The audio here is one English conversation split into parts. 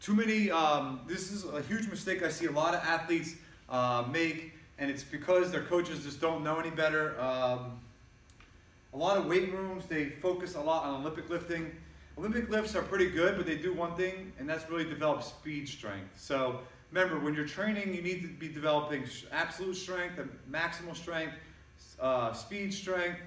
Too many, this is a huge mistake I see a lot of athletes make, and it's because their coaches just don't know any better. A lot of weight rooms, they focus a lot on Olympic lifting. Olympic lifts are pretty good, but they do one thing, and that's really develop speed strength. So remember, when you're training, you need to be developing absolute strength and maximal strength, speed strength,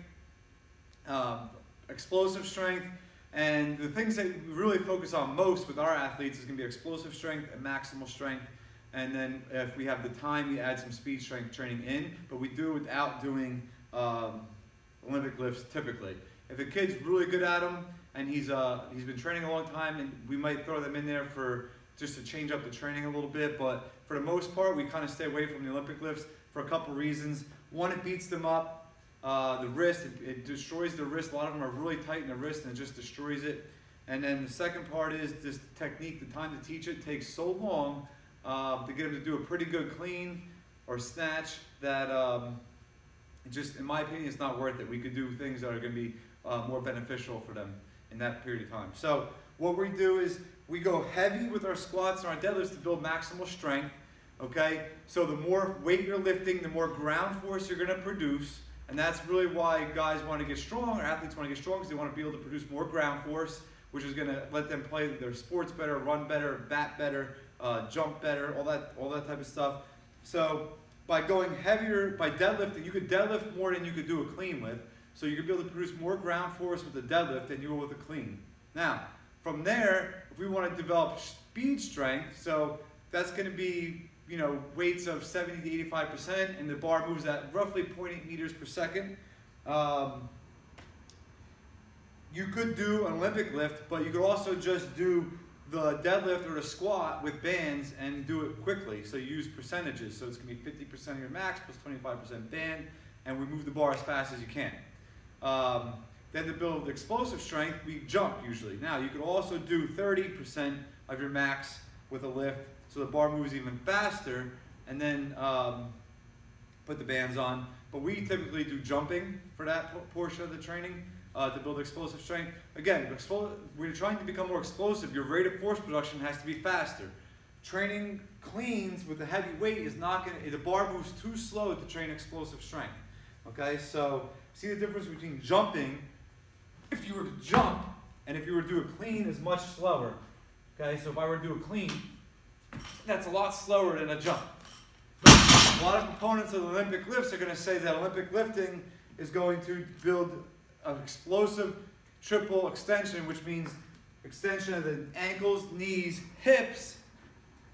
explosive strength. And the things that we really focus on most with our athletes is going to be explosive strength and maximal strength. And then if we have the time, we add some speed strength training in, but we do it without doing Olympic lifts typically. If a kid's really good at them and he's been training a long time, and we might throw them in there for just to change up the training a little bit, but for the most part, we kind of stay away from the Olympic lifts for a couple reasons. One, it beats them up. The wrist, it destroys the wrist. A lot of them are really tight in the wrist and it just destroys it. And then the second part is this technique, the time to teach it takes so long to get them to do a pretty good clean or snatch that just, in my opinion, it's not worth it. We could do things that are going to be more beneficial for them in that period of time. So what we do is we go heavy with our squats and our deadlifts to build maximal strength. Okay, so the more weight you're lifting, the more ground force you're going to produce. And that's really why guys want to get strong, or athletes want to get strong, because they want to be able to produce more ground force, which is going to let them play their sports better, run better, bat better, jump better, all that type of stuff. So by going heavier, by deadlifting, you could deadlift more than you could do a clean with. So you could be able to produce more ground force with a deadlift than you will with a clean. Now, from there, if we want to develop speed strength, so that's going to be, you know, weights of 70 to 85%, and the bar moves at roughly 0.8 meters per second. You could do an Olympic lift, but you could also just do the deadlift or the squat with bands and do it quickly. So you use percentages. So it's going to be 50% of your max plus 25% band, and we move the bar as fast as you can. Then to build explosive strength, we jump usually. Now you could also do 30% of your max with a lift, so the bar moves even faster, and then put the bands on. But we typically do jumping for that portion of the training to build explosive strength. Again, when you're trying to become more explosive, your rate of force production has to be faster. Training cleans with a heavy weight is not going to, the bar moves too slow to train explosive strength. Okay, so see the difference between jumping, if you were to jump, and if you were to do a clean, is much slower. Okay, so if I were to do a clean, that's a lot slower than a jump. A lot of components of the Olympic lifts are going to say that Olympic lifting is going to build an explosive triple extension, which means extension of the ankles, knees, hips,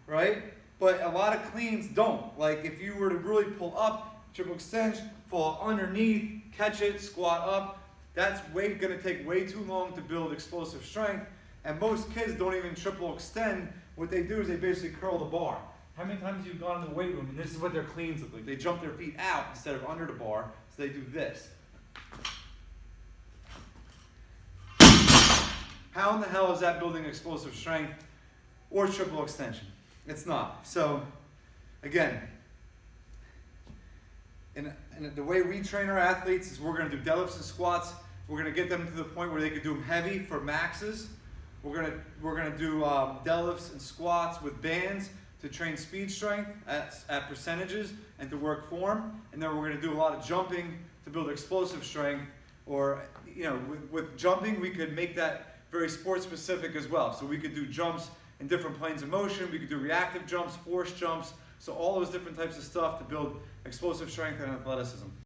right? But a lot of cleans don't. Like if you were to really pull up, triple extension, fall underneath, catch it, squat up, that's going to take way too long to build explosive strength. And most kids don't even triple extend. What they do is they basically curl the bar. How many times have you gone in the weight room and this is what their cleans look like? They jump their feet out instead of under the bar, so they do this. How in the hell is that building explosive strength or triple extension? It's not. So again, in the way we train our athletes is we're going to do deadlifts and squats. We're going to get them to the point where they can do them heavy for maxes. We're gonna do deadlifts and squats with bands to train speed strength at percentages and to work form. And then we're gonna do a lot of jumping to build explosive strength. Or, you know, with jumping, we could make that very sport specific as well. So we could do jumps in different planes of motion. We could do reactive jumps, force jumps. So all those different types of stuff to build explosive strength and athleticism.